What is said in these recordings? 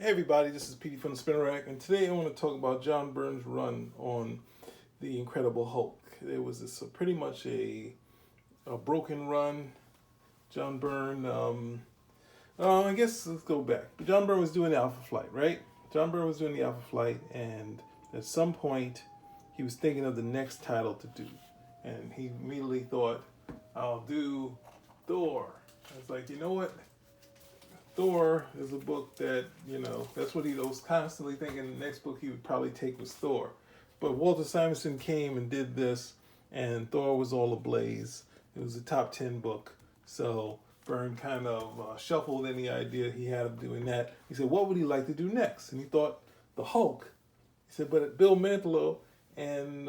Hey everybody, this is Petey from the Spinner Rack, and today I want to talk about John Byrne's run on the Incredible Hulk. It was pretty much a broken run. John Byrne, I guess let's go back. John Byrne was doing the Alpha Flight, right? John Byrne was doing the Alpha Flight, and at some point he was thinking of the next title to do, and he immediately thought, "I'll do Thor." I was like, you know what? Thor is a book that, that's what he was constantly thinking the next book he would probably take was Thor. But Walter Simonson came and did this, and Thor was all ablaze. It was a top 10 book. So Byrne kind of shuffled any idea he had of doing that. He said, what would he like to do next? And he thought, the Hulk. He said, but Bill Mantlo and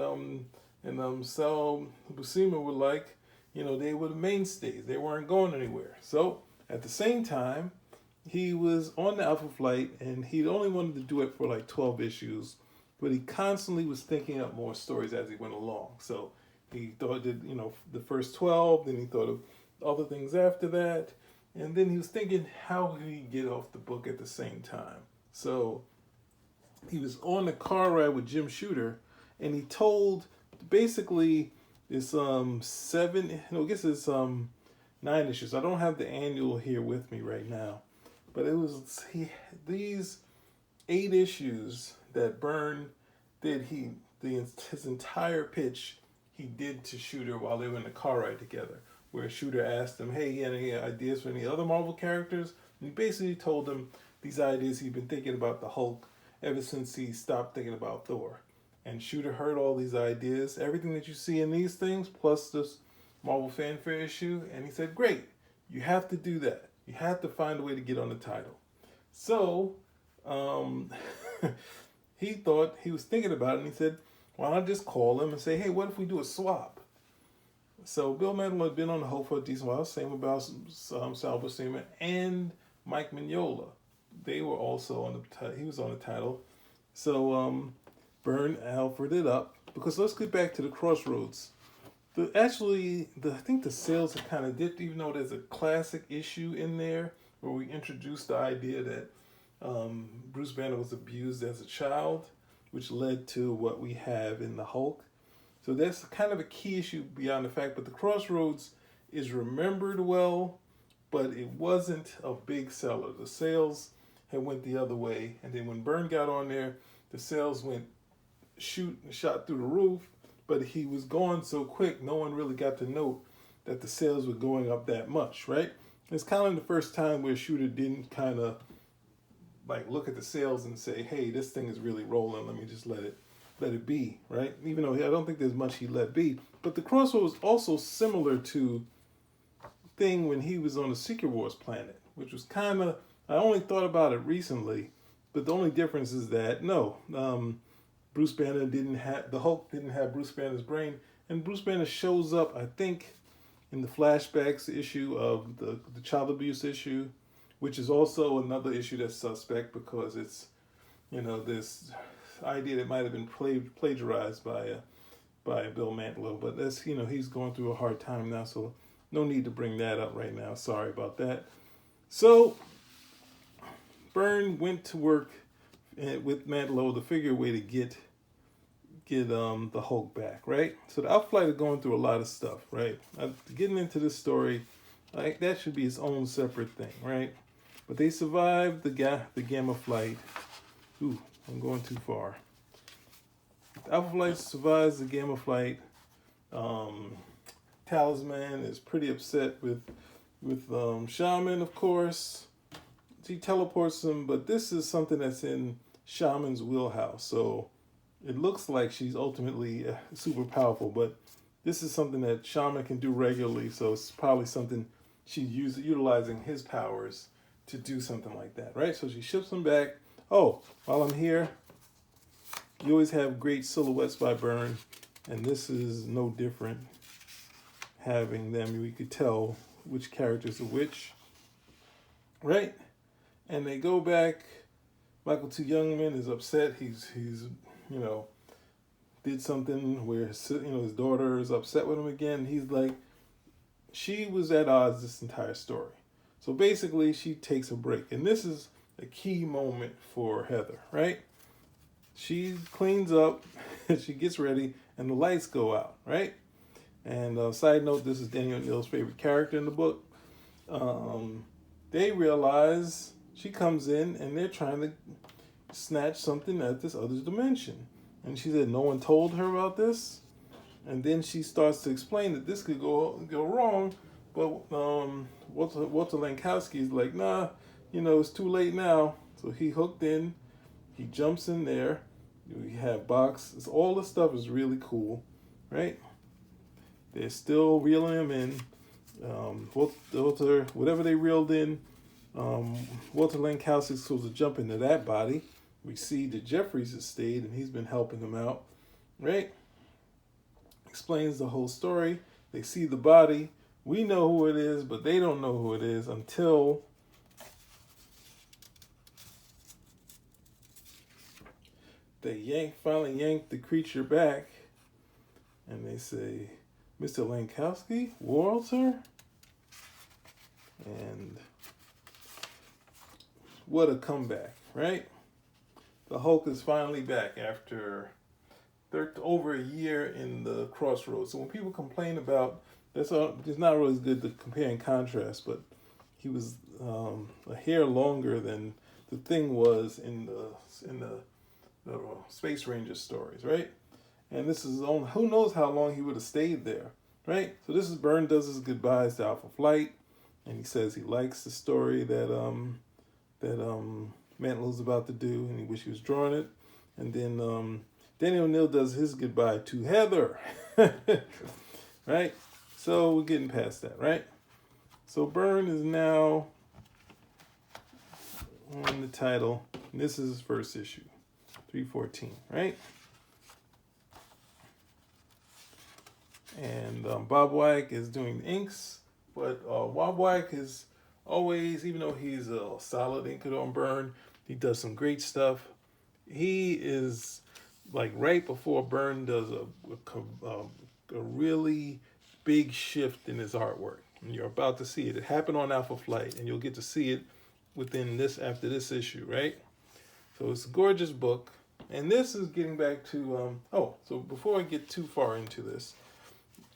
Sal Buscema were like, they were the mainstays. They weren't going anywhere. So at the same time, he was on the Alpha Flight, and he only wanted to do it for like 12 issues, but he constantly was thinking up more stories as he went along. So he thought that, the first 12, then he thought of other things after that, and then he was thinking, how could he get off the book at the same time? So he was on the car ride with Jim Shooter, and he told basically it's seven, no, I guess it's 9 issues. I don't have the annual here with me right now. But it was these 8 issues that Byrne did. His entire pitch he did to Shooter while they were in the car ride together. Where Shooter asked him, "Hey, you had any ideas for any other Marvel characters?" And he basically told him these ideas he'd been thinking about the Hulk ever since he stopped thinking about Thor. And Shooter heard all these ideas, everything that you see in these things, plus this Marvel Fanfare issue, and he said, "Great, you have to do that. You have to find a way to get on the title." So um, he thought, he was thinking about it, and he said, why not just call him and say, hey, what if we do a swap? So Bill Mantlo had been on the Hulk for a decent while, same about Sal Buscema and Mike Mignola. They were also on he was on the title. So Byrne offered it up, because let's get back to the Crossroads. I think the sales have kind of dipped, even though there's a classic issue in there where we introduced the idea that Bruce Banner was abused as a child, which led to what we have in the Hulk. So that's kind of a key issue beyond the fact, but the Crossroads is remembered well, but it wasn't a big seller. The sales had went the other way, and then when Byrne got on there, the sales went shot through the roof, but he was gone so quick, no one really got to note that the sales were going up that much, right? It's kind of the first time where Shooter didn't kind of like look at the sales and say, hey, this thing is really rolling, let me just let it be, right? Even though I don't think there's much he let be. But the Crossroads was also similar to thing when he was on the Secret Wars planet, which was kind of, I only thought about it recently, but the only difference is that, no, Bruce Banner the Hulk didn't have Bruce Banner's brain, and Bruce Banner shows up, I think, in the flashbacks issue of the child abuse issue, which is also another issue that's suspect because it's, this idea that might have been plagiarized by Bill Mantlo, but that's, he's going through a hard time now, so no need to bring that up right now. Sorry about that. So Byrne went to work with Mantlo to figure a way to get the Hulk back, right? So the Alpha Flight are going through a lot of stuff, right? Getting into this story, like that should be its own separate thing, right? But they survived the Gamma Flight. Ooh, I'm going too far. The Alpha Flight survives the Gamma Flight. Talisman is pretty upset with Shaman, of course. She teleports him, but this is something that's in Shaman's wheelhouse. So it looks like she's ultimately super powerful, but this is something that Shaman can do regularly. So it's probably something she's utilizing his powers to do something like that, right? So she ships him back. Oh, while I'm here, you always have great silhouettes by Byrne, and this is no different. Having them, we could tell which characters are which, right? And they go back. Michael T. Youngman is upset. He's did something where his daughter is upset with him again. He's like, she was at odds this entire story. So basically, she takes a break, and this is a key moment for Heather, right? She cleans up, she gets ready, and the lights go out, right? And side note, this is Denny O'Neil's favorite character in the book. They realize she comes in and they're trying to snatch something at this other dimension. And she said no one told her about this. And then she starts to explain that this could go wrong. But Walter Lankowski is like, nah, it's too late now. So he hooked in. He jumps in there. We have box. All the stuff is really cool, right? They're still reeling him in. Walter, whatever they reeled in, Walter Lankowski is supposed to jump into that body. We see that Jeffries has stayed and he's been helping them out, right? Explains the whole story. They see the body. We know who it is, but they don't know who it is until they finally yank the creature back, and they say, "Mr. Lankowski, Walter," and what a comeback, right? The Hulk is finally back after over a year in the Crossroads. So when people complain about it's not really good to compare and contrast, but he was a hair longer than the Thing was in the Space Ranger stories, right? And this is who knows how long he would have stayed there, right? So this is Byrne does his goodbyes to Alpha Flight, and he says he likes the story that Mantlo's about to do, and he wish he was drawing it. And then Denny O'Neil does his goodbye to Heather, right? So we're getting past that, right? So Byrne is now on the title, and this is his first issue, 314, right? And Bob Wiacek is doing the inks, but Bob Wiacek is always, even though he's a solid inker on Byrne, he does some great stuff. He is like right before Byrne does a really big shift in his artwork. And you're about to see it. It happened on Alpha Flight, and you'll get to see it after this issue, right? So it's a gorgeous book. And this is getting back to, so before I get too far into this,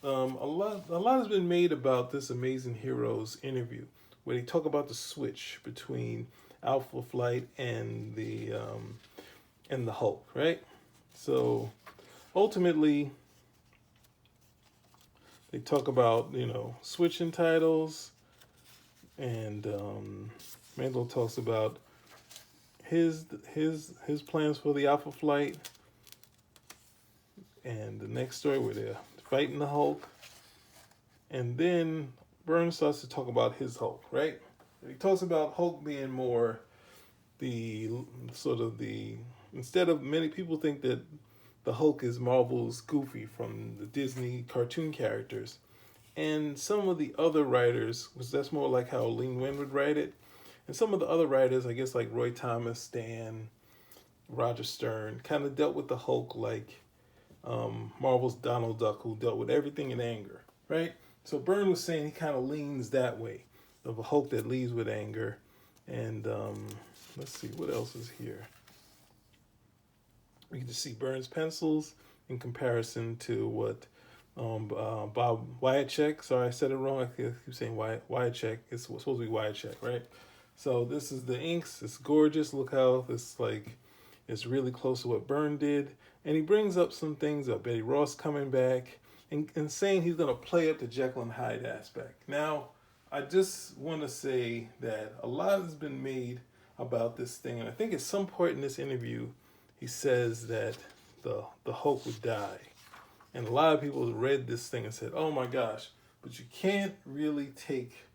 a lot has been made about this Amazing Heroes interview, where they talk about the switch between Alpha Flight and the Hulk, right? So ultimately, they talk about switching titles, and Mantlo talks about his plans for the Alpha Flight, and the next story where they're fighting the Hulk, and then Byrne starts to talk about his Hulk, right? He talks about Hulk being more instead of, many people think that the Hulk is Marvel's Goofy from the Disney cartoon characters. And some of the other writers, because that's more like how Lean Wen would write it, and some of the other writers, I guess like Roy Thomas, Stan, Roger Stern, kind of dealt with the Hulk like Marvel's Donald Duck, who dealt with everything in anger, right? So Byrne was saying he kind of leans that way, of a Hulk that leads with anger. And let's see, what else is here? We can just see Byrne's pencils in comparison to what Bob Wiacek. Sorry, I said it wrong. I keep saying Wiacek. It's supposed to be Wiacek, right? So this is the inks. It's gorgeous. Look how it's really close to what Byrne did. And he brings up some things about Betty Ross coming back and saying he's going to play up the Jekyll and Hyde aspect. Now, I just want to say that a lot has been made about this thing. And I think at some point in this interview, he says that the Hulk would die. And a lot of people read this thing and said, oh my gosh, but you can't really take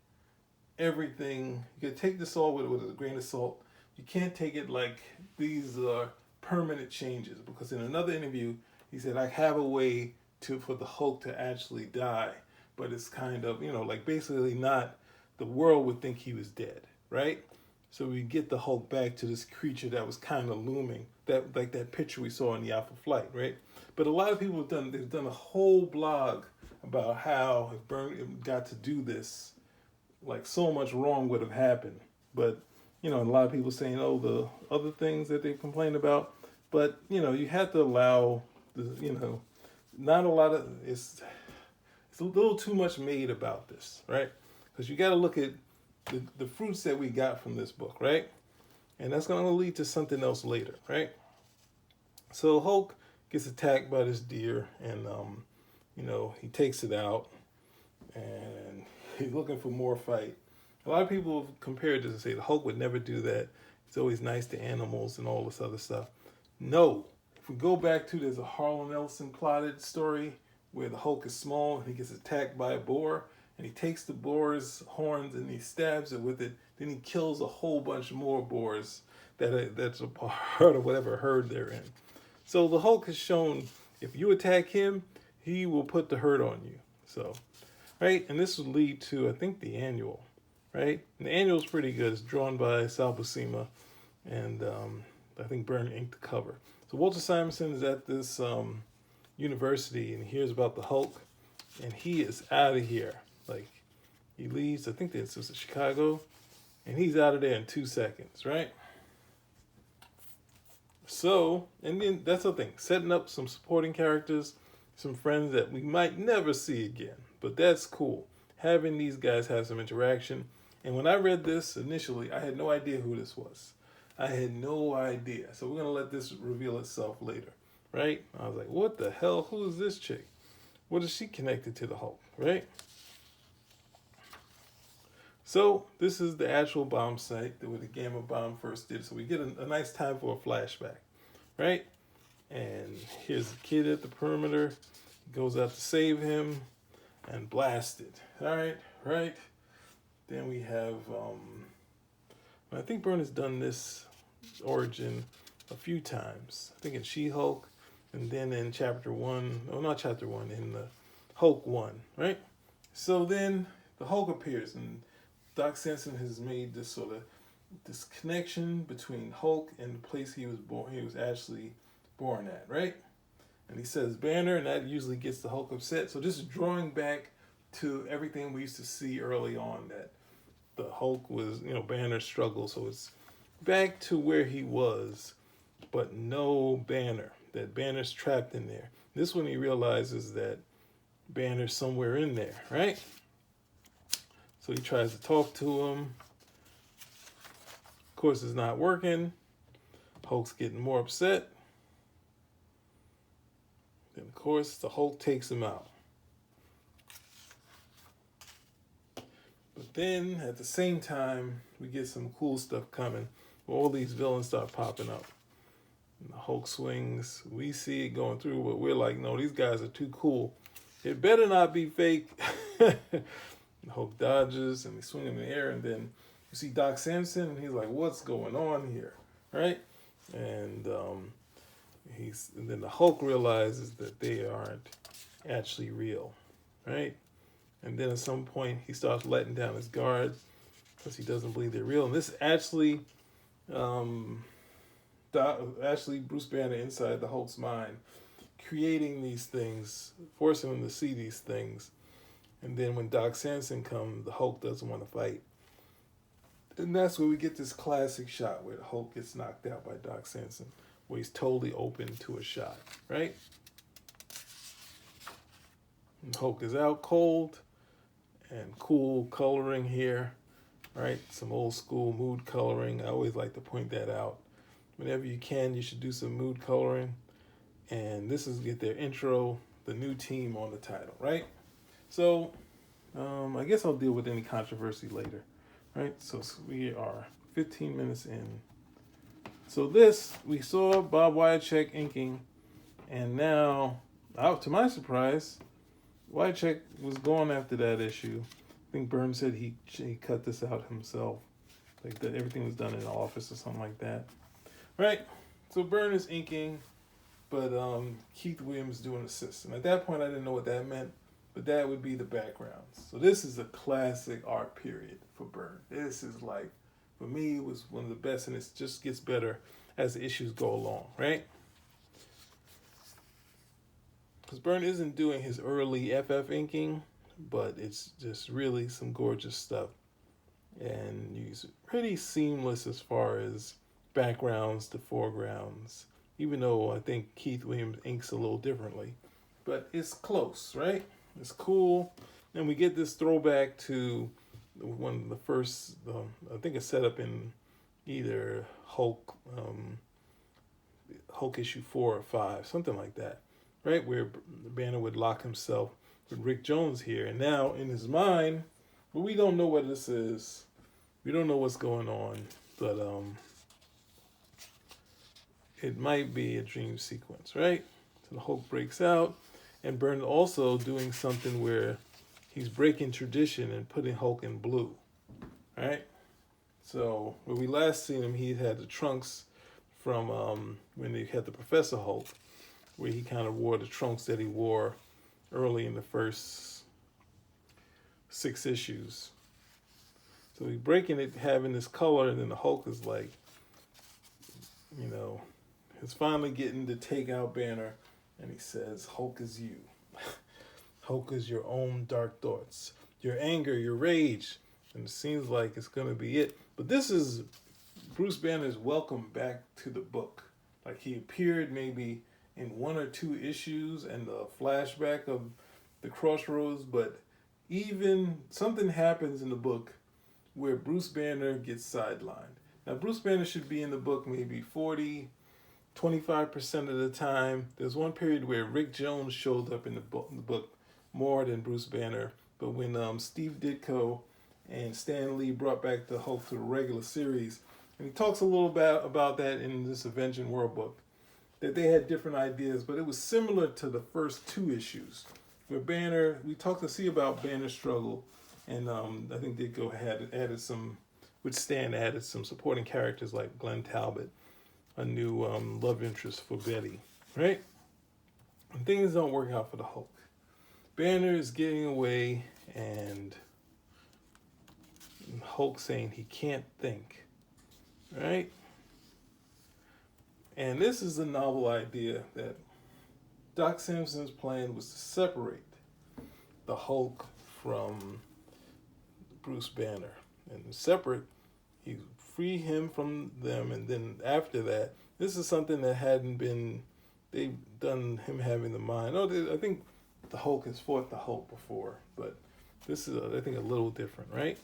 everything. You can take this all with a grain of salt. You can't take it like these are permanent changes. Because in another interview, he said, I have a way for the Hulk to actually die. But it's kind of, like basically not, the world would think he was dead, right? So we get the Hulk back to this creature that was kind of looming, like that picture we saw in the Alpha Flight, right? But a lot of people they've done a whole blog about how if Byrne got to do this, like so much wrong would have happened. But you know, a lot of people saying, oh, the other things that they complain about. But, you know, you have to allow, you know, not a lot of, it's a little too much made about this, right? Because you got to look at the fruits that we got from this book, right? And that's going to lead to something else later, right? So Hulk gets attacked by this deer, and you know, he takes it out, and he's looking for more fight. A lot of people compare this and say the Hulk would never do that. He's always nice to animals and all this other stuff. No, if we go back to, there's a Harlan Ellison plotted story where the Hulk is small and he gets attacked by a boar, and he takes the boar's horns and he stabs it with it. Then he kills a whole bunch more boars that's a part of whatever herd they're in. So the Hulk has shown if you attack him, he will put the hurt on you. So, right, and this will lead to, I think, the annual, right? And the annual is pretty good. It's drawn by Sal Buscema, and I think Byrne inked the cover. So Walter Simonson is at this university, and he hears about the Hulk, and he is out of here. Like, he leaves, I think this was Chicago, and he's out of there in 2 seconds, right? So, and then that's the thing, setting up some supporting characters, some friends that we might never see again. But that's cool, having these guys have some interaction. And when I read this initially, I had no idea who this was. I had no idea. So we're going to let this reveal itself later, right? I was like, what the hell? Who is this chick? What is she connected to the Hulk, right? So this is the actual bomb site where the Gamma bomb first did. So we get a nice time for a flashback, right? And here's the kid at the perimeter. He goes out to save him and blasted. All right, right. Then we have, I think Byrne has done this origin a few times. I think in She-Hulk, and then in chapter 1, no, not chapter 1, in the Hulk 1, right? So then the Hulk appears, and Doc Samson has made this sort of this connection between Hulk and the place he was born. He was actually born at, right? And he says Banner, and that usually gets the Hulk upset. So this is drawing back to everything we used to see early on, that the Hulk was, you know, Banner's struggle. So it's back to where he was, but no Banner. That Banner's trapped in there. This one he realizes that Banner's somewhere in there, right? So he tries to talk to him. Of course, it's not working. Hulk's getting more upset. Then, of course, the Hulk takes him out. But then, at the same time, we get some cool stuff coming. All these villains start popping up. And the Hulk swings. We see it going through, but we're like, no, these guys are too cool. It better not be fake. The Hulk dodges, and they swing in the air, and then you see Doc Samson, and he's like, what's going on here, right? And and then the Hulk realizes that they aren't actually real, right? And then at some point, he starts letting down his guard because he doesn't believe they're real. And this actually, Bruce Banner inside the Hulk's mind, creating these things, forcing him to see these things. And then when Doc Samson comes, the Hulk doesn't want to fight. And that's where we get this classic shot where the Hulk gets knocked out by Doc Samson, where he's totally open to a shot, right? And Hulk is out cold, and cool coloring here, right? Some old school mood coloring. I always like to point that out. Whenever you can, you should do some mood coloring. And this is get their intro, the new team on the title, right? So, I guess I'll deal with any controversy later, right? So we are 15 minutes in. So this, we saw Bob Wiacek inking, and now, to my surprise, Wiacek was gone after that issue. I think Byrne said he cut this out himself, like that everything was done in the office or something like that, right? So Byrne is inking, but Keith Williams doing assist. And at that point, I didn't know what that meant. But that would be the backgrounds. So this is a classic art period for Byrne. This is like, for me, it was one of the best, and it just gets better as the issues go along, right? Because Byrne isn't doing his early FF inking, but it's just really some gorgeous stuff. and he's pretty seamless as far as backgrounds to foregrounds, even though I think Keith Williams inks a little differently. But it's close, right? It's cool. And we get this throwback to one of the first, I think it's set up in either Hulk issue 4 or 5, something like that, right? Where Banner would lock himself with Rick Jones here. And now in his mind, but we don't know what this is. We don't know what's going on, but it might be a dream sequence, right? So the Hulk breaks out, and Byrne also doing something where he's breaking tradition and putting Hulk in blue, right? So when we last seen him, he had the trunks from when they had the Professor Hulk, where he kind of wore the trunks that he wore early in the first 6 issues. So he's breaking it, having this color, and then the Hulk is like, he's finally getting to take out Banner, and he says, Hulk is you. Hulk is your own dark thoughts, your anger, your rage. And it seems like it's going to be it. But this is Bruce Banner's welcome back to the book. Like he appeared maybe in 1 or 2 issues and the flashback of the Crossroads, but even something happens in the book where Bruce Banner gets sidelined. Now, Bruce Banner should be in the book maybe 25% of the time. There's one period where Rick Jones showed up in the book more than Bruce Banner, but when Steve Ditko and Stan Lee brought back the Hulk to the regular series, and he talks a little bit about that in this Avenging World book, that they had different ideas, but it was similar to the first 2 issues, where Banner, we talked to see about Banner's struggle, and I think Ditko had added some, with Stan added some supporting characters like Glenn Talbot, a new love interest for Betty, right? And things don't work out for the Hulk. Banner is getting away, and Hulk saying he can't think, right? And this is a novel idea that Doc Samson's plan was to separate the Hulk from Bruce Banner. And separate, he free him from them, and then after that, this is something that hadn't been, they've done him having the mind. I think the Hulk has fought the Hulk before, but this is, I think, a little different, right?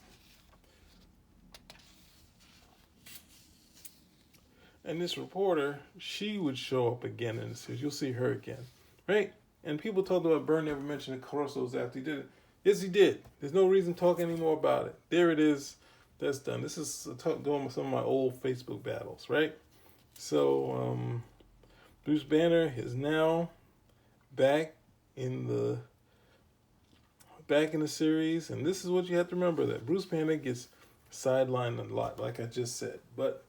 And this reporter, she would show up again in the series. You'll see her again, right? And people talked about Byrne never mentioned the Crossroads after he did it. Yes, he did. There's no reason to talk anymore about it. There it is. That's done. This is going with some of my old Facebook battles, right? So Bruce Banner is now back in the series, and this is what you have to remember, that Bruce Banner gets sidelined a lot, like I just said. But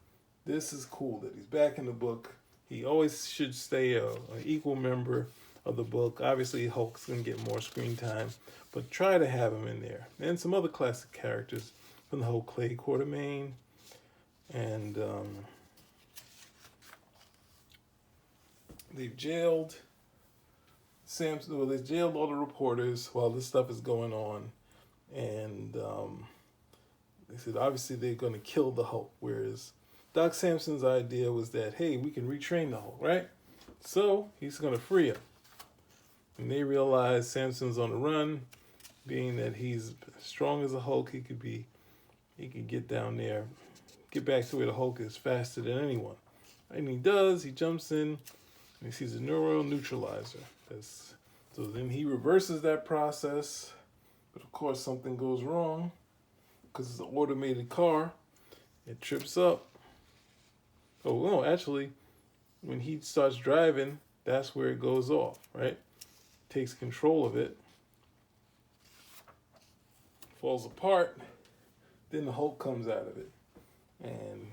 this is cool that he's back in the book. He always should stay an equal member of the book. Obviously, Hulk's going to get more screen time, but try to have him in there. And some other classic characters from the whole Clay Quartermain. And they've jailed Samson. Well, they jailed all the reporters while this stuff is going on. And they said, obviously, they're going to kill the Hulk, whereas Doc Samson's idea was that, hey, we can retrain the Hulk, right? So he's going to free him. And they realize Samson's on the run, being that he's strong as a Hulk, he could get down there, get back to where the Hulk is faster than anyone. And he does, he jumps in, and he sees a neural neutralizer. So then he reverses that process, but of course something goes wrong, because it's an automated car. It trips up. Oh, no, actually, when he starts driving, that's where it goes off, right? Takes control of it, falls apart, then the Hulk comes out of it. And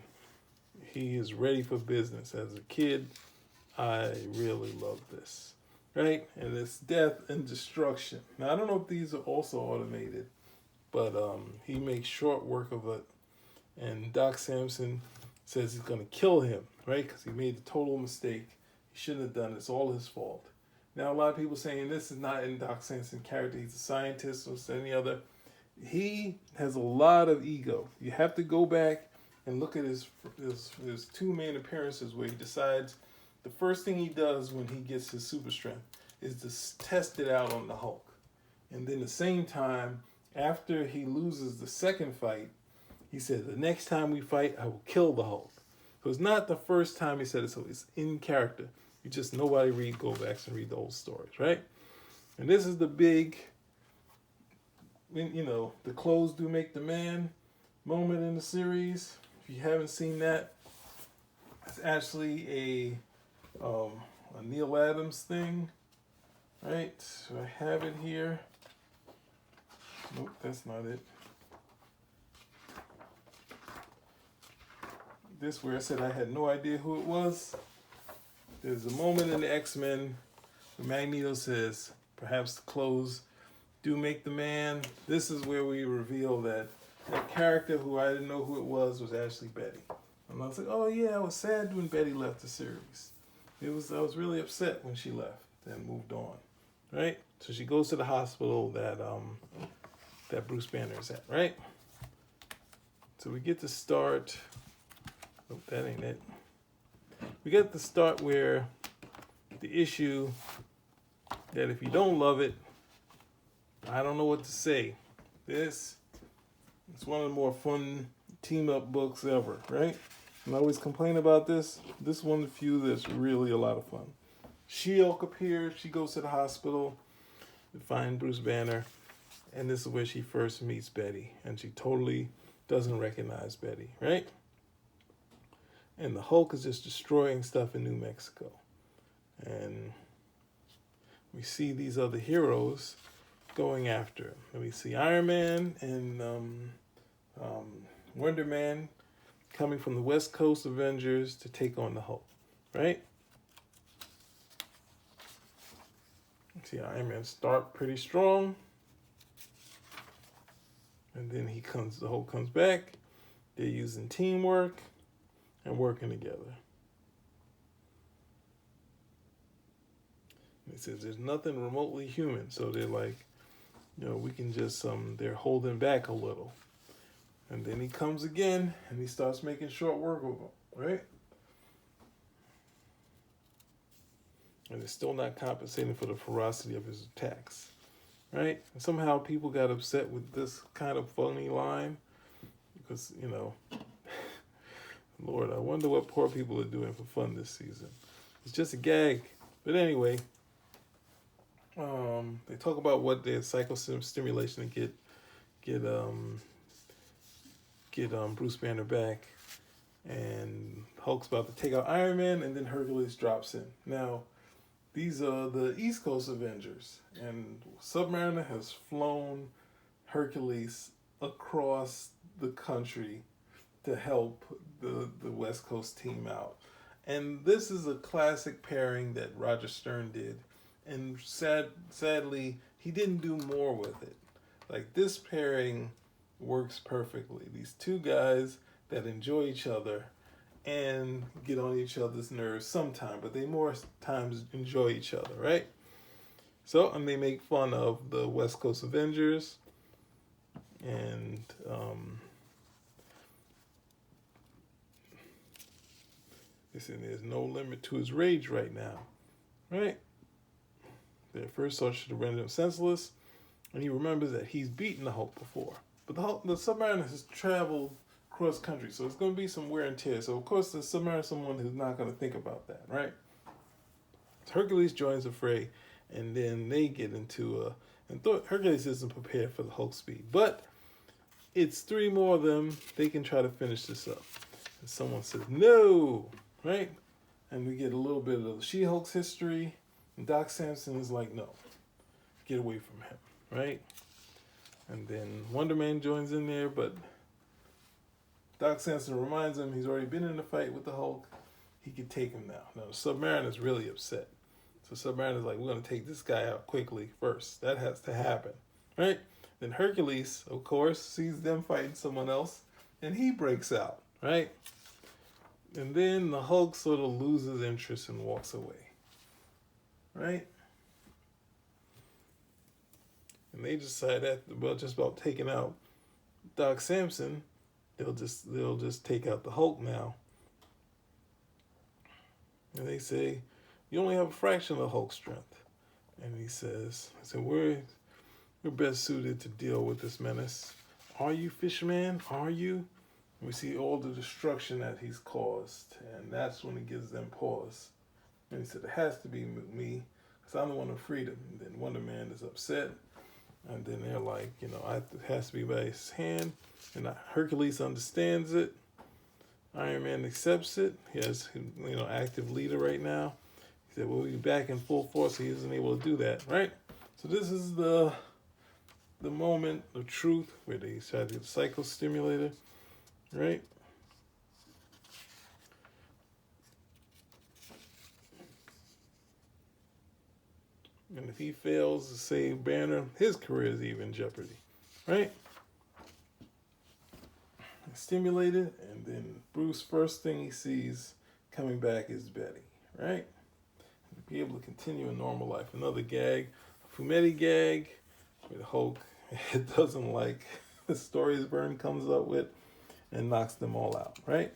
he is ready for business. As a kid, I really love this, right? And it's death and destruction. Now, I don't know if these are also automated, but he makes short work of it. And Doc Samson says he's going to kill him, right? Because he made the total mistake. He shouldn't have done it. It's all his fault. Now, a lot of people saying this is not in Doc Samson's character. He's a scientist or any other. he has a lot of ego. You have to go back and look at his two main appearances where he decides the first thing he does when he gets his super strength is to test it out on the Hulk. And then the same time, after he loses the second fight, he said, the next time we fight, I will kill the Hulk. So it's not the first time he said it, so it's in character. You just, nobody go back and read the old stories, right? And this is the big, the clothes do make the man moment in the series. If you haven't seen that, it's actually a Neil Adams thing, right? So I have it here. Nope, that's not it. This where I said I had no idea who it was. There's a moment in the X-Men where Magneto says, perhaps the clothes do make the man. This is where we reveal that character who I didn't know who it was actually Betty. And I was like, oh yeah, I was sad when Betty left the series. I was really upset when she left and moved on, right? So she goes to the hospital that Bruce Banner is at, right? So we get to start. Nope, that ain't it. We get to start where the issue that if you don't love it, I don't know what to say. It's one of the more fun team-up books ever, right? And I always complain about this. This is one of the few that's really a lot of fun. She-Hulk appears. She goes to the hospital to find Bruce Banner. And this is where she first meets Betty. And she totally doesn't recognize Betty, right? And the Hulk is just destroying stuff in New Mexico. And we see these other heroes going after him. And we see Iron Man and Wonder Man coming from the West Coast Avengers to take on the Hulk, right? See Iron Man start pretty strong. And then the Hulk comes back. They're using teamwork and working together. It says there's nothing remotely human. So they're like, we can just, they're holding back a little. And then he comes again and he starts making short work of them, right? And it's still not compensating for the ferocity of his attacks, right? And somehow people got upset with this kind of funny line because, Lord, I wonder what poor people are doing for fun this season. It's just a gag. But anyway, they talk about what their psychostimulation to get Bruce Banner back, and Hulk's about to take out Iron Man, and then Hercules drops in. Now, these are the East Coast Avengers, and Submariner has flown Hercules across the country to help the West Coast team out. And this is a classic pairing that Roger Stern did. And sadly, he didn't do more with it. Like, this pairing works perfectly. These two guys that enjoy each other and get on each other's nerves sometime, but they more times enjoy each other, right? So, and they make fun of the West Coast Avengers. And they said there's no limit to his rage right now, right? They first thought should have rendered him senseless, and he remembers that he's beaten the Hulk before. But the Submariner has traveled cross country, so it's going to be some wear and tear. So of course the Submariner is someone who's not going to think about that, right? So Hercules joins the fray, and then they get into Hercules isn't prepared for the Hulk speed, but it's three more of them. They can try to finish this up. And someone says no, right? And we get a little bit of She-Hulk's history. And Doc Samson is like, no, get away from him, right? And then Wonder Man joins in there, but Doc Samson reminds him he's already been in a fight with the Hulk. He could take him now. Now, the Submariner's really upset. So Submariner's like, we're going to take this guy out quickly first. That has to happen, right? Then Hercules, of course, sees them fighting someone else, and he breaks out, right? And then the Hulk sort of loses interest and walks away. Right? and they decide that well, just about taking out Doc Samson, they'll just take out the Hulk now. And they say, you only have a fraction of the Hulk's strength. And he says, we're best suited to deal with this menace. Are you, Fishman? Are you? And we see all the destruction that he's caused. And that's when he gives them pause. And he said, it has to be me, because I'm the one who freed him. And then Wonder Man is upset. And then they're like, it has to be by his hand. And Hercules understands it. Iron Man accepts it. He has, active leader right now. He said, we'll be back in full force. He isn't able to do that, right? So this is the moment of truth where they try to get the psychostimulator, right? And if he fails to save Banner, his career is even in jeopardy, right? Stimulated, and then Bruce, first thing he sees coming back is Betty, right? To be able to continue a normal life. Another gag, a Fumetti gag, with Hulk. It doesn't like the stories Byrne comes up with and knocks them all out, right?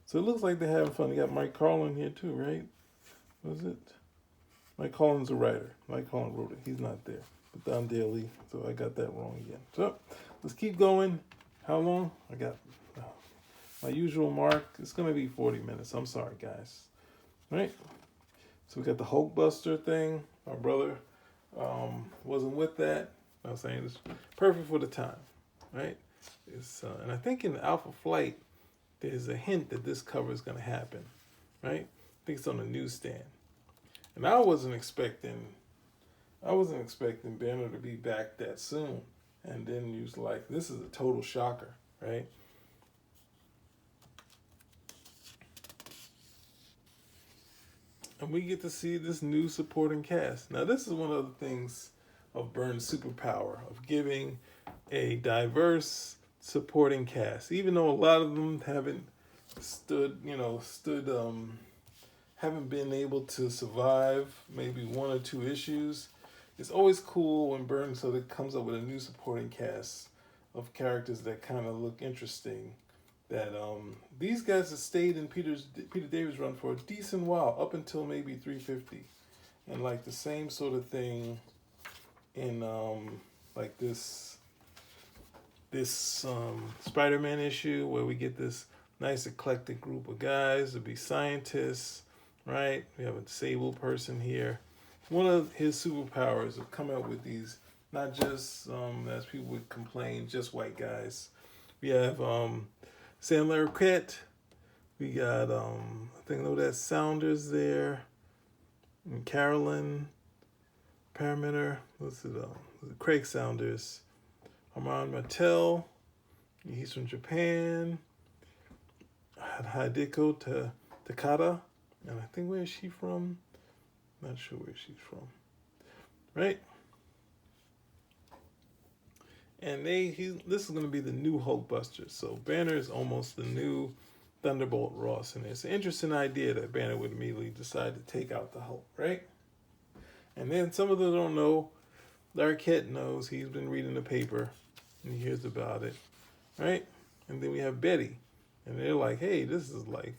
So it looks like they're having fun. You got Mike Carlin here too, right? Was it? Mike Carlin's a writer. Mike Carlin wrote it. He's not there. But Don Daly, so I got that wrong again. So let's keep going. How long? I got my usual mark. It's going to be 40 minutes. I'm sorry, guys. Right? So we got the Hulk Buster thing. My brother wasn't with that. I was saying it's perfect for the time. Right? And I think in Alpha Flight, there's a hint that this cover is going to happen. Right? I think it's on the newsstand. And I wasn't expecting Banner to be back that soon. And then you was like, this is a total shocker, right? And we get to see this new supporting cast. Now, this is one of the things of Byrne's superpower, of giving a diverse supporting cast. Even though a lot of them haven't haven't been able to survive maybe one or two issues. It's always cool when Byrne comes up with a new supporting cast of characters that kind of look interesting. That these guys have stayed in Peter David's run for a decent while, up until maybe 350, and like the same sort of thing in like this Spider-Man issue where we get this nice eclectic group of guys to be scientists, right? We have a disabled person here. One of his superpowers of coming up with these, not just, as people would complain, just white guys. We have Sam Larroquette. We got, I think that's Saunders there. And Carolyn Parmenter. What's it? Craig Saunders. Armand Martel. He's from Japan. Hideko Takada. And I think, where is she from? Not sure where she's from. Right? And this is going to be the new Hulkbuster. So Banner is almost the new Thunderbolt Ross. And it's an interesting idea that Banner would immediately decide to take out the Hulk, right? And then some of them don't know. Larroquette knows. He's been reading the paper and he hears about it, right? And then we have Betty. And they're like, hey, this is like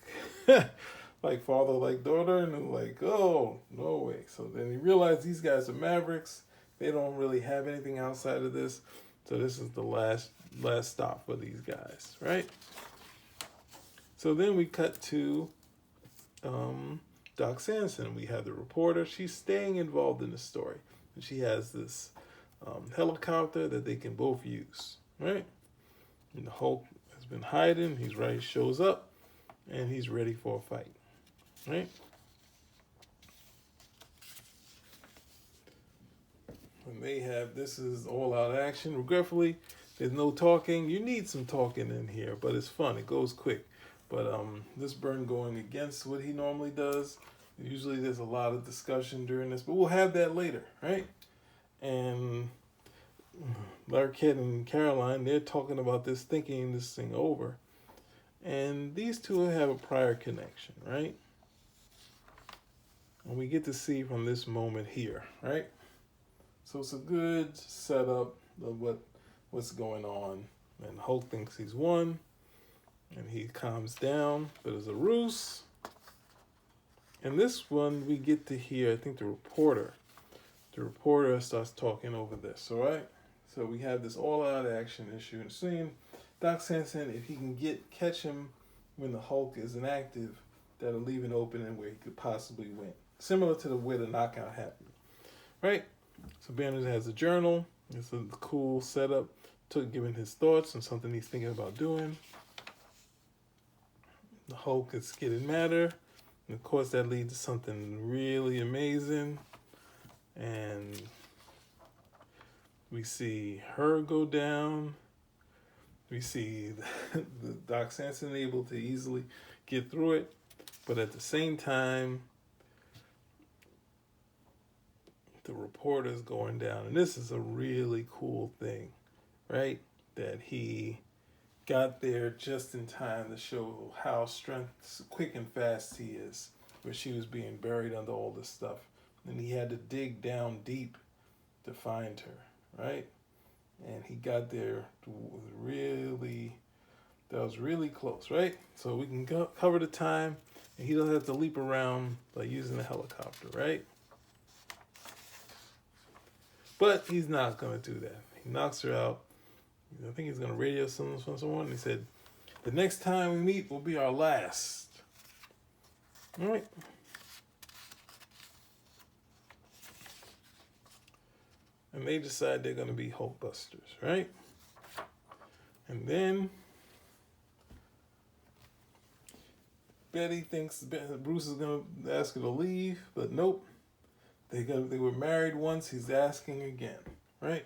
like father, like daughter. And they're like, oh, no way. So then you realize these guys are Mavericks. They don't really have anything outside of this. So this is the last stop for these guys, right? So then we cut to Doc Samson. We have the reporter. She's staying involved in the story. And she has this helicopter that they can both use, right? And the Hulk has been hiding. He's right, shows up, and he's ready for a fight, right? And they have, this is all out action. Regretfully, there's no talking. You need some talking in here, but it's fun. It goes quick. But this Byrne going against what he normally does. Usually there's a lot of discussion during this, but we'll have that later, right? And Larroquette and Caroline, they're talking about this, thinking this thing over. And these two have a prior connection, right? And we get to see from this moment here, right? So it's a good setup of what's going on. And Hulk thinks he's won, and he calms down, but it's a ruse. And this one we get to hear, I think the reporter starts talking over this, all right? So we have this all-out action issue and seeing Doc Samson, if he can catch him when the Hulk is inactive, that'll leave an opening where he could possibly win. Similar to where the knockout happened, right? So Banner has a journal. It's a cool setup to giving his thoughts and something he's thinking about doing. The Hulk is getting madder. And of course, that leads to something really amazing. And we see her go down. We see the Doc Samson able to easily get through it. But at the same time, the reporter's going down. And this is a really cool thing, right? That he got there just in time to show how quick and fast he is, where she was being buried under all this stuff. And he had to dig down deep to find her, right? And he got there that was really close, right? So we can cover the time, and he doesn't have to leap around like using a helicopter, right? But he's not going to do that. He knocks her out. I think he's going to radio someone. He said, the next time we meet will be our last. All right. And they decide they're going to be Hulkbusters, right? And then Betty thinks Bruce is going to ask her to leave, but nope. They were married once. He's asking again, right?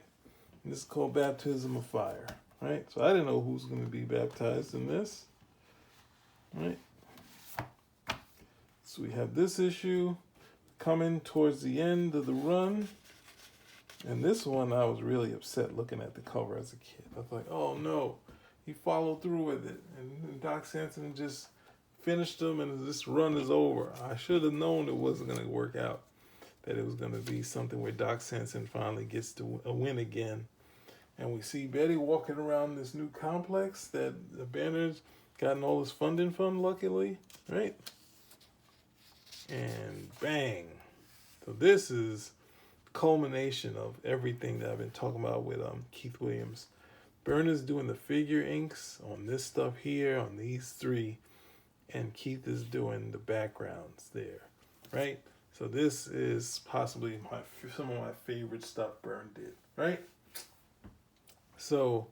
And this is called baptism of fire, right? So I didn't know who's going to be baptized in this, right? So we have this issue coming towards the end of the run. And this one, I was really upset looking at the cover as a kid. I was like, oh no, he followed through with it. And Doc Samson just finished him and this run is over. I should have known it wasn't going to work out. That it was going to be something where Doc Samson finally gets to a win again. And we see Betty walking around this new complex that the Banner's gotten all this funding from, luckily, right? And bang. So this is the culmination of everything that I've been talking about with Keith Williams. Byrne is doing the figure inks on this stuff here, on these three, and Keith is doing the backgrounds there, right? So this is possibly some of my favorite stuff Byrne did, right? So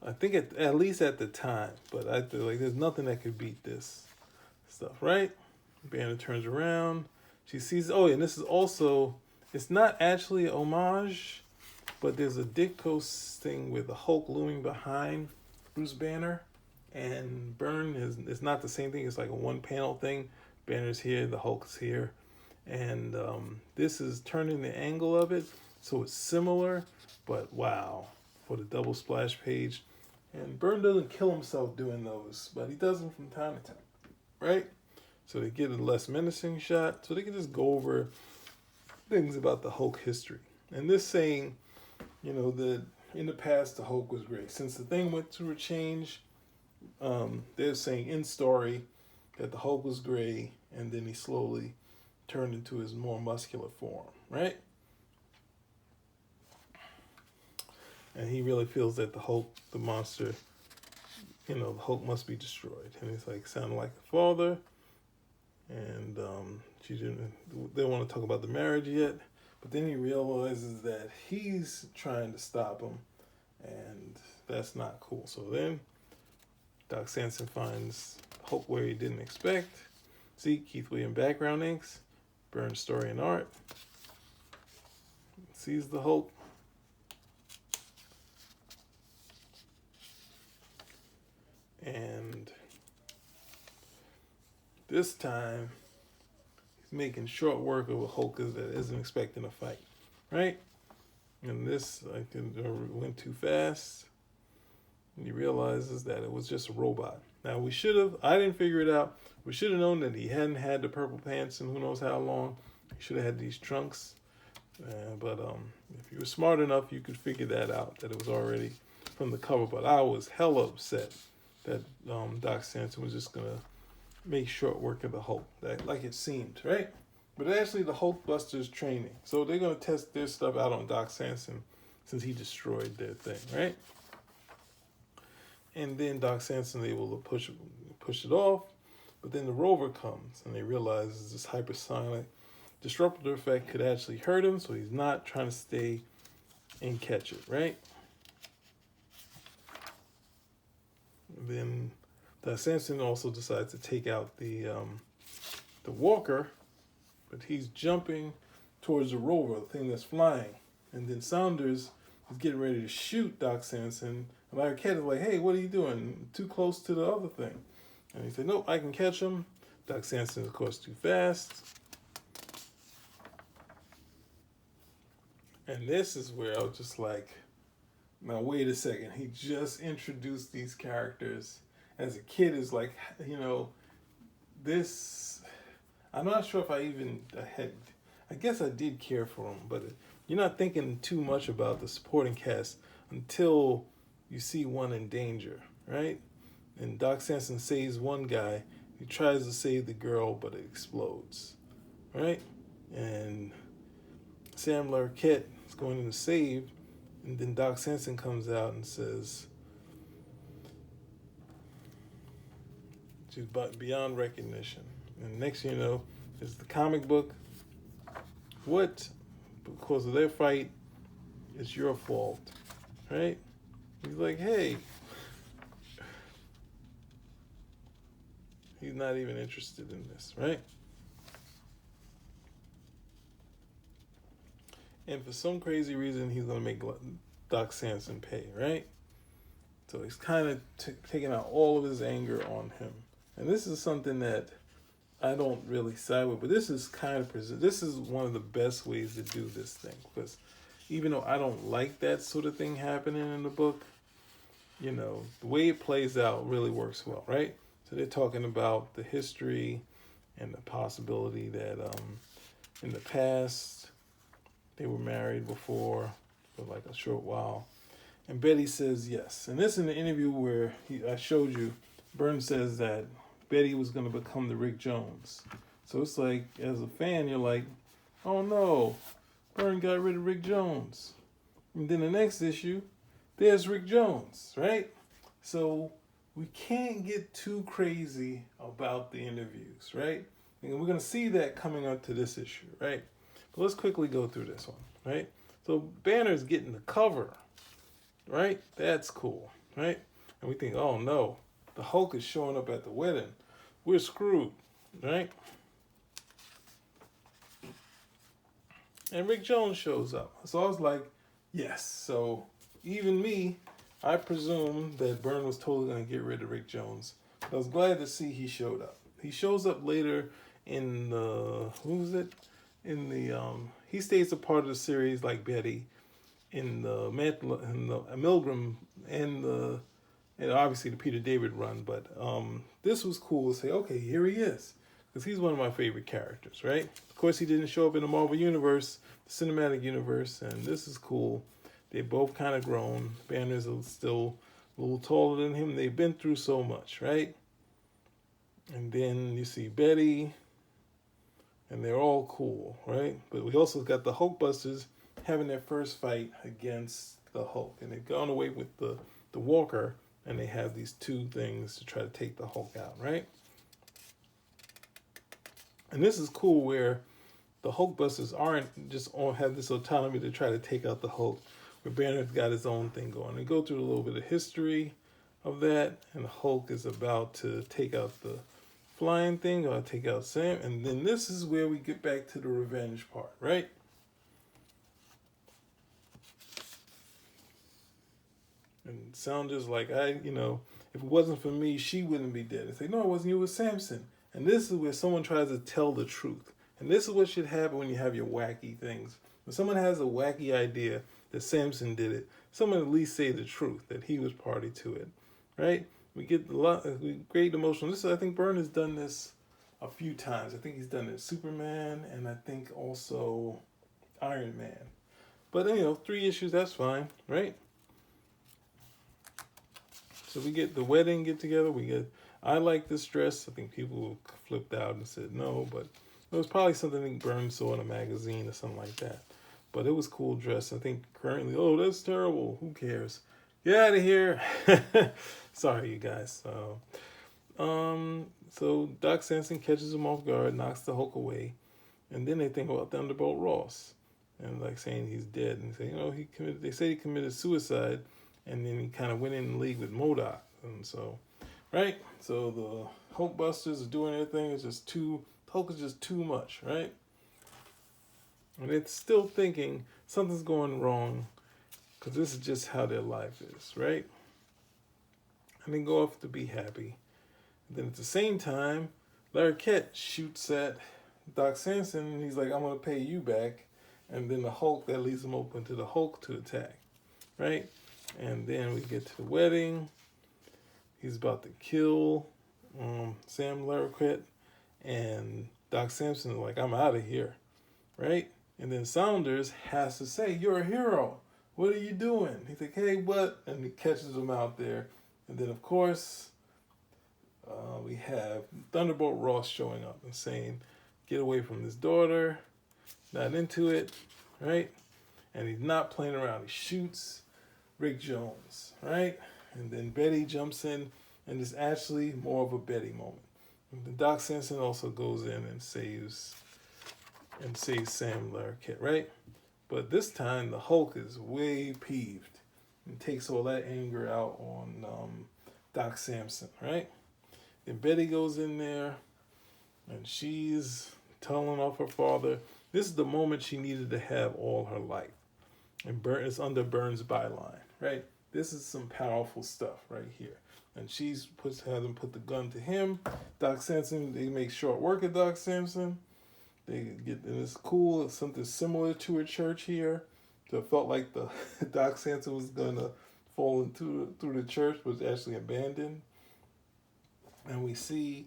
I think at least at the time, but I feel like there's nothing that could beat this stuff, right? Banner turns around. She sees, oh, and this is also, it's not actually a homage, but there's a Ditko thing with the Hulk looming behind Bruce Banner. And Byrne it's not the same thing. It's like a one panel thing. Banner's here, the Hulk's here. And this is turning the angle of it, so it's similar, but wow, for the double splash page. And Byrne doesn't kill himself doing those, but he does them from time to time, right? So they get a less menacing shot, so they can just go over things about the Hulk history. And this saying, you know, that in the past the Hulk was great. Since the thing went through a change, they're saying in story that the Hulk was gray, and then he slowly turned into his more muscular form, right? And he really feels that the Hulk, the monster, you know, the Hulk must be destroyed. And he's like, sounded like a father. And they don't want to talk about the marriage yet. But then he realizes that he's trying to stop him. And that's not cool. So then Doc Samson finds Hulk where he didn't expect. See, Keith Williams background inks. Byrne story and art. Sees the Hulk. And this time, he's making short work of a Hulk that isn't expecting a fight, right? And this went too fast. And he realizes that it was just a robot. Now I didn't figure it out. We should have known that he hadn't had the purple pants in who knows how long. He should have had these trunks. But if you were smart enough, you could figure that out, that it was already from the cover. But I was hella upset that Doc Samson was just gonna make short work of the Hulk, that like it seemed, right? But actually, the Hulkbusters training, so they're gonna test their stuff out on Doc Samson since he destroyed their thing, right? And then Doc Samson's able to push it off, but then the rover comes and they realize this hypersonic disruptor effect could actually hurt him, so he's not trying to stay and catch it, right? And then Doc Samson also decides to take out the walker, but he's jumping towards the rover, the thing that's flying. And then Saunders is getting ready to shoot Doc Samson. And Larry Cat is like, hey, what are you doing? Too close to the other thing. And he said, nope, I can catch him. Doc Samson is, of course, too fast. And this is where I was just like, now wait a second. He just introduced these characters. As a kid, is like, this, I'm not sure if I guess I did care for him, but you're not thinking too much about the supporting cast until you see one in danger, right? And Doc Samson saves one guy. He tries to save the girl, but it explodes, right? And Sam Larroquette is going to save, and then Doc Samson comes out and says, she's beyond recognition. And next thing you know, is the comic book. What, because of their fight, it's your fault, right? He's like, hey. He's not even interested in this, right? And for some crazy reason, he's going to make Doc Samson pay, right? So he's kind of taking out all of his anger on him. And this is something that I don't really side with, but this is this is one of the best ways to do this thing, because even though I don't like that sort of thing happening in the book, the way it plays out really works well, right? So they're talking about the history and the possibility that in the past they were married before for like a short while. And Betty says yes. And this in the interview where I showed you, Byrne says that Betty was going to become the Rick Jones. So it's like, as a fan, you're like, oh no, Byrne got rid of Rick Jones. And then the next issue, there's Rick Jones, right? So we can't get too crazy about the interviews, right? And we're going to see that coming up to this issue, right? But let's quickly go through this one, right? So Banner's getting the cover, right? That's cool, right? And we think, oh no, the Hulk is showing up at the wedding. We're screwed, right? And Rick Jones shows up. So I was like, yes. So even me, I presume that Byrne was totally going to get rid of Rick Jones. But I was glad to see he showed up. He shows up later in the, he stays a part of the series like Betty in the Mantlo, in the Milgram, and obviously the Peter David run. But this was cool to say, okay, here he is. Because he's one of my favorite characters, right? Of course, he didn't show up in the Marvel Universe, the cinematic universe, and this is cool. They both kind of grown. Banner's still a little taller than him. They've been through so much, right? And then you see Betty, and they're all cool, right? But we also got the Hulkbusters having their first fight against the Hulk. And they've gone away with the Walker, and they have these two things to try to take the Hulk out, right? And this is cool where the Hulkbusters aren't just have this autonomy to try to take out the Hulk, where Banner's got his own thing going. They go through a little bit of history of that, and the Hulk is about to take out the flying thing, or take out Sam, and then this is where we get back to the revenge part, right? And Saunders like, if it wasn't for me, she wouldn't be dead. It's like, no, it wasn't you, it was Samson. And this is where someone tries to tell the truth. And this is what should happen when you have your wacky things. When someone has a wacky idea that Samson did it, someone at least say the truth, that he was party to it, right? We get great emotional. I think Byrne has done this a few times. I think he's done it Superman, and I think also, Iron Man. But, you know, 3 issues, that's fine, right? So we get the wedding get together. I like this dress. I think people flipped out and said no, but it was probably something Byrne saw in a magazine or something like that. But it was a cool dress. I think currently, oh, that's terrible. Who cares? Get out of here. Sorry, you guys. So Doc Samson catches him off guard, knocks the Hulk away, and then they think about Thunderbolt Ross and like saying he's dead, and say, you know, they say he committed suicide, and then he kind of went in league with MODOK, and so, right? So the Hulkbusters are doing their thing. Hulk is just too much, right? And it's still thinking something's going wrong, because this is just how their life is, right? And they go off to be happy. And then at the same time, Larroquette shoots at Doc Samson, and he's like, I'm going to pay you back. And then the Hulk, that leaves him open to the Hulk to attack, right? And then we get to the wedding. He's about to kill Sam Larroquette, and Doc Samson is like, I'm out of here, right? And then Saunders has to say, you're a hero. What are you doing? He's like, hey, what? And he catches him out there. And then, of course, we have Thunderbolt Ross showing up and saying, get away from his daughter. Not into it, right? And he's not playing around. He shoots Rick Jones, right? And then Betty jumps in, and it's actually more of a Betty moment. And then Doc Samson also goes in and saves Sam Larroquette, right? But this time the Hulk is way peeved and takes all that anger out on Doc Samson, right? Then Betty goes in there, and she's telling off her father. This is the moment she needed to have all her life. And it's under Byrne's byline, right? This is some powerful stuff right here. And has him put the gun to him. Doc Samson, they make short work of Doc Samson. And it's cool. It's something similar to a church here. So it felt like the Doc Samson was gonna fall through the church, but was actually abandoned. And we see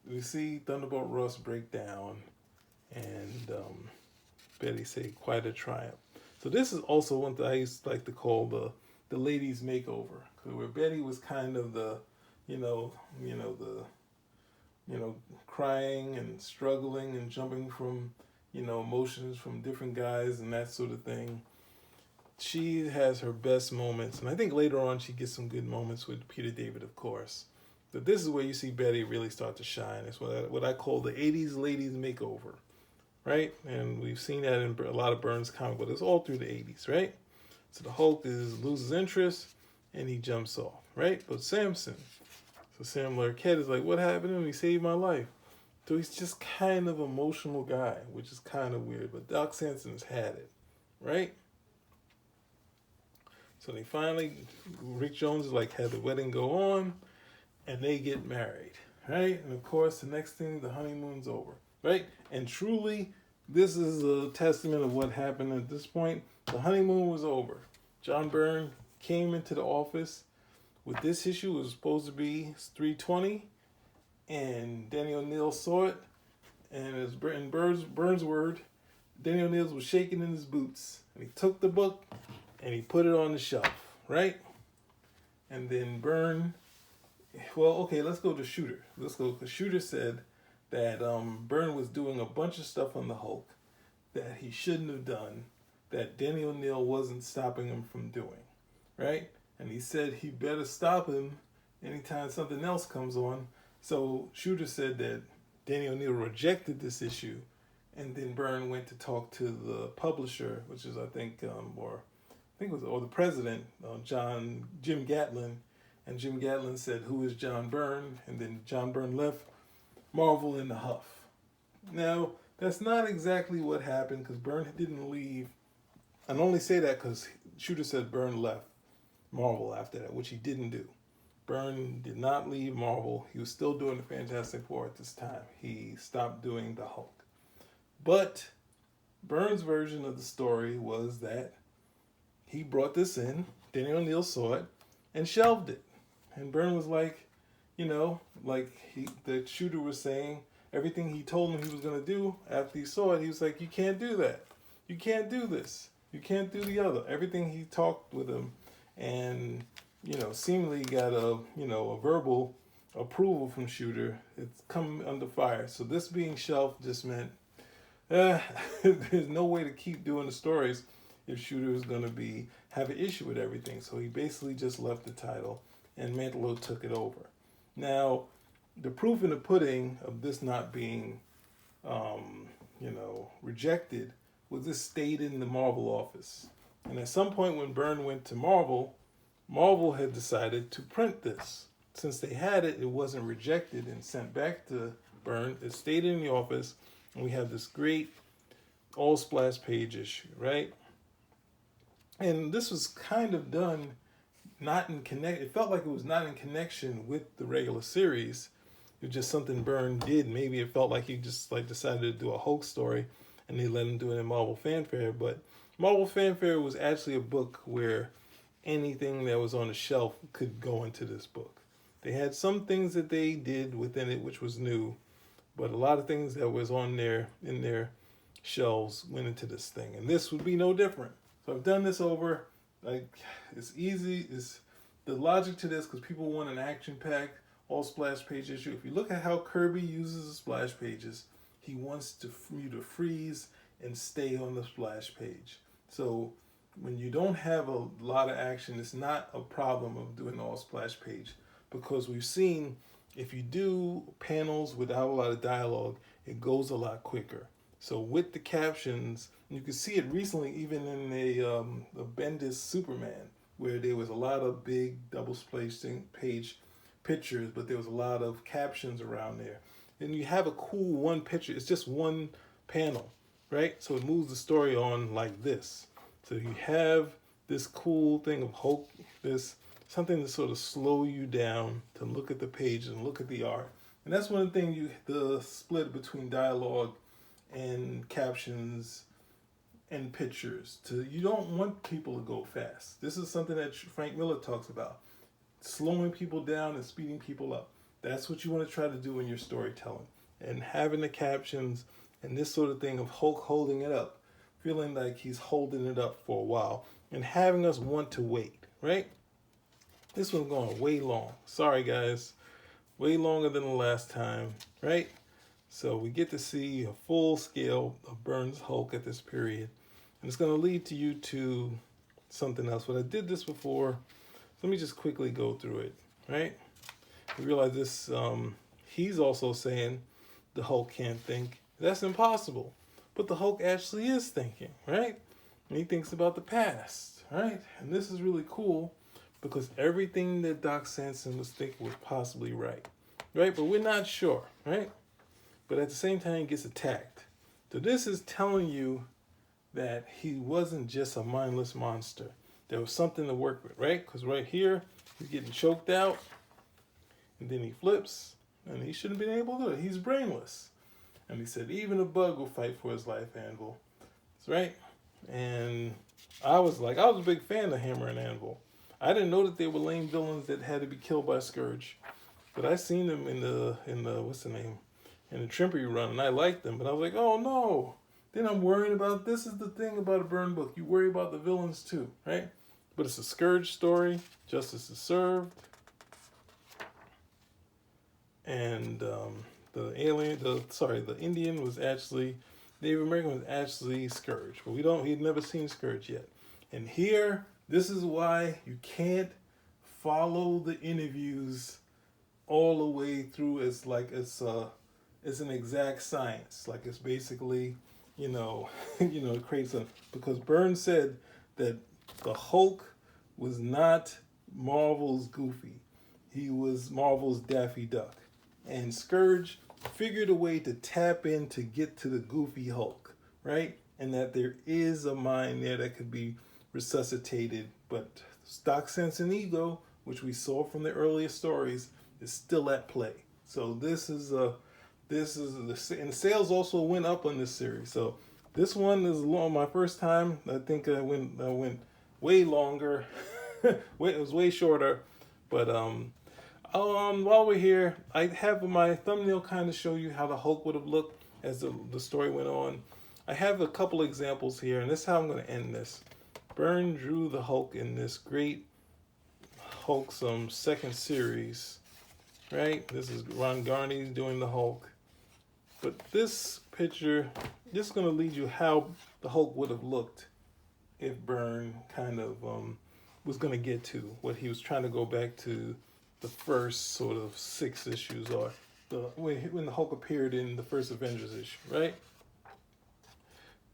Thunderbolt Ross break down, and Betty say, quite a triumph. So this is also one that I used to like to call the Ladies Makeover, where Betty was kind of the crying and struggling and jumping from, emotions from different guys and that sort of thing. She has her best moments, and I think later on she gets some good moments with Peter David, of course. But this is where you see Betty really start to shine. It's what I call the 80s Ladies Makeover, right? And we've seen that in a lot of Byrne's comic, but it's all through the 80s, right? So the Hulk loses interest, and he jumps off, right? But Samson, so Sam Larroquette is like, what happened to him? He saved my life. So he's just kind of emotional guy, which is kind of weird. But Doc Samson's had it, right? So they finally, Rick Jones is like, had the wedding go on, and they get married, right? And of course, the next thing, the honeymoon's over, right? And truly, this is a testament of what happened at this point. The honeymoon was over. John Byrne came into the office with this issue. It was supposed to be 320, and Denny O'Neil saw it, and as in Byrne's word, Denny O'Neil was shaking in his boots, and he took the book and he put it on the shelf, right? And then Byrne, well, okay, let's go to Shooter. Because Shooter said that Byrne was doing a bunch of stuff on the Hulk that he shouldn't have done, that Denny O'Neil wasn't stopping him from doing, right? And he said he better stop him anytime something else comes on. So Shooter said that Denny O'Neil rejected this issue, and then Byrne went to talk to the publisher, which is or the president, Jim Gatlin, and Jim Gatlin said, "Who is John Byrne?" And then John Byrne left Marvel in the huff. Now that's not exactly what happened, because Byrne didn't leave. I only say that because Shooter said Byrne left Marvel after that, which he didn't do. Byrne did not leave Marvel. He was still doing the Fantastic Four at this time. He stopped doing the Hulk. But Byrne's version of the story was that he brought this in, Denny O'Neil saw it, and shelved it. And Byrne was like, the Shooter was saying, everything he told him he was going to do after he saw it, he was like, you can't do that. you can't do this. You can't do the other. Everything he talked with him, and seemingly got a verbal approval from Shooter. It's come under fire. So this being shelved just meant there's no way to keep doing the stories if Shooter is going to have an issue with everything. So he basically just left the title, and Mantlo took it over. Now, the proof in the pudding of this not being, rejected was this stayed in the Marvel office. And at some point when Byrne went to Marvel, Marvel had decided to print this. Since they had it, it wasn't rejected and sent back to Byrne. It stayed in the office, and we have this great all splash page issue, right? And this was kind of done not in connect. It felt like it was not in connection with the regular series. It was just something Byrne did. Maybe it felt like he just decided to do a Hulk story, and they let him do it in Marvel Fanfare. But Marvel Fanfare was actually a book where anything that was on the shelf could go into this book. They had some things that they did within it, which was new, but a lot of things that was on there in their shelves went into this thing, and this would be no different. So I've done this over. It's easy. It's the logic to this, because people want an action-packed all splash page issue. If you look at how Kirby uses the splash pages, he wants you to freeze and stay on the splash page. So when you don't have a lot of action, it's not a problem of doing all splash page, because we've seen if you do panels without a lot of dialogue, it goes a lot quicker. So with the captions, you can see it recently even in the Bendis Superman, where there was a lot of big double-spaced page pictures, but there was a lot of captions around there. And you have a cool one picture. It's just one panel, right? So it moves the story on like this. So you have this cool thing of Hulk, this something to sort of slow you down to look at the page and look at the art. And that's one thing, the split between dialogue and captions and pictures. You don't want people to go fast. This is something that Frank Miller talks about. Slowing people down and speeding people up. That's what you want to try to do in your storytelling. And having the captions and this sort of thing of Hulk holding it up, feeling like he's holding it up for a while, and having us want to wait, right? This one's going way long. Sorry, guys. Way longer than the last time, right? So we get to see a full scale of Byrne's Hulk at this period. And it's going to lead you to something else. But I did this before. Let me just quickly go through it, right? You realize this, he's also saying the Hulk can't think. That's impossible. But the Hulk actually is thinking, right? And he thinks about the past, right? And this is really cool because everything that Doc Samson was thinking was possibly right? But we're not sure, right? But at the same time, he gets attacked. So this is telling you that he wasn't just a mindless monster. There was something to work with, right? Because right here, he's getting choked out, and then he flips, and he shouldn't have been able to do it. He's brainless. And he said, even a bug will fight for his life, Anvil. That's right. And I was a big fan of Hammer and Anvil. I didn't know that they were lame villains that had to be killed by Scourge. But I seen them in the what's the name? In the Trimpery run, and I liked them. But I was like, oh no. Then I'm worrying about, this is the thing about a Byrne book. You worry about the villains too, right? But it's a Scourge story. Justice is served. And the Indian was actually, Native American was actually Scourge. But he'd never seen Scourge yet. And here, this is why you can't follow the interviews all the way through as it's an exact science. Like it's basically, it creates because Byrne said that the Hulk was not Marvel's Goofy. He was Marvel's Daffy Duck. And Scourge figured a way to tap in to get to the Goofy Hulk, right? And that there is a mind there that could be resuscitated, but Doc Samson ego, which we saw from the earlier stories, is still at play. So and sales also went up on this series. So this one is my first time. I think I went way longer. It was way shorter, but while we're here, I have my thumbnail kind of show you how the Hulk would have looked as the story went on. I have a couple examples here, and this is how I'm going to end this. Byrne drew the Hulk in this great Hulk second series, right? This is Ron Garney doing the Hulk. But this picture, this is going to lead you how the Hulk would have looked if Byrne kind of was going to get to what he was trying to go back to the first sort of 6 issues, or when the Hulk appeared in the first Avengers issue, right?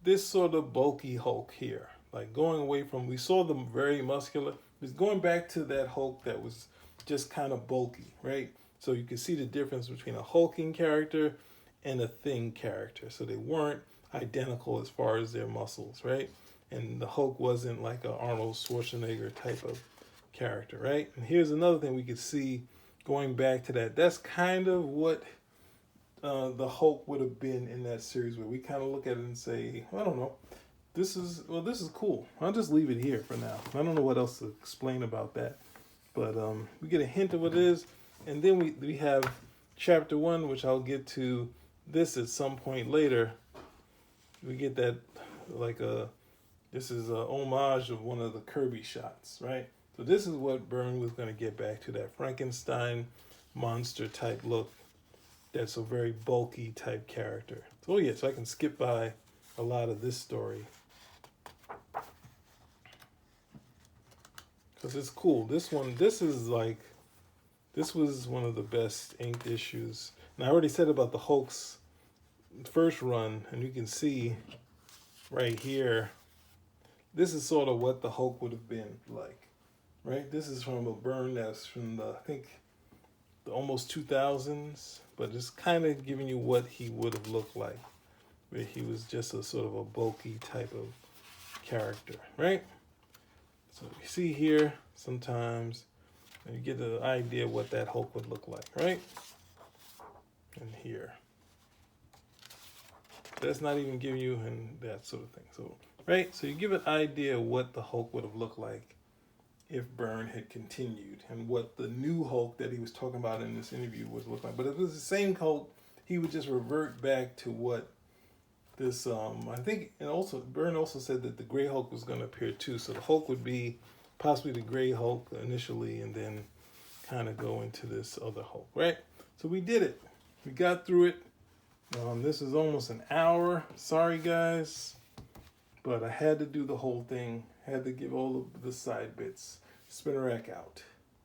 This sort of bulky Hulk here, like going away from, we saw them very muscular, it's going back to that Hulk that was just kind of bulky, right? So you can see the difference between a hulking character and a thin character. So they weren't identical as far as their muscles, right? And the Hulk wasn't like an Arnold Schwarzenegger type of character, right? And here's another thing we could see going back to that. That's kind of what the Hulk would have been in that series, where we kind of look at it and say, I don't know, this is cool. I'll just leave it here for now. I don't know what else to explain about that. But we get a hint of what it is. And then we have chapter 1, which I'll get to this at some point later. We get that, this is a homage of one of the Kirby shots, right? So this is what Byrne was going to get back to, that Frankenstein monster type look. That's a very bulky type character. So yeah, so I can skip by a lot of this story, because it's cool. This was one of the best inked issues. And I already said about the Hulk's first run, and you can see right here, this is sort of what the Hulk would have been like, right? This is from a Byrne that's from the, I think, the almost 2000s, but it's kind of giving you what he would have looked like, where he was just a sort of a bulky type of character, right? So you see here sometimes, and you get an idea what that Hulk would look like, right? And here. That's not even giving you and that sort of thing. So, right? So you give an idea of what the Hulk would have looked like if Byrne had continued, and what the new Hulk that he was talking about in this interview would look like. But if it was the same Hulk, he would just revert back to what this, I think, and also Byrne also said that the Gray Hulk was going to appear too. So the Hulk would be possibly the Gray Hulk initially, and then kind of go into this other Hulk, right? So we did it. We got through it. This is almost an hour. Sorry, guys. But I had to do the whole thing. I had to give all of the side bits. Spinner rack out.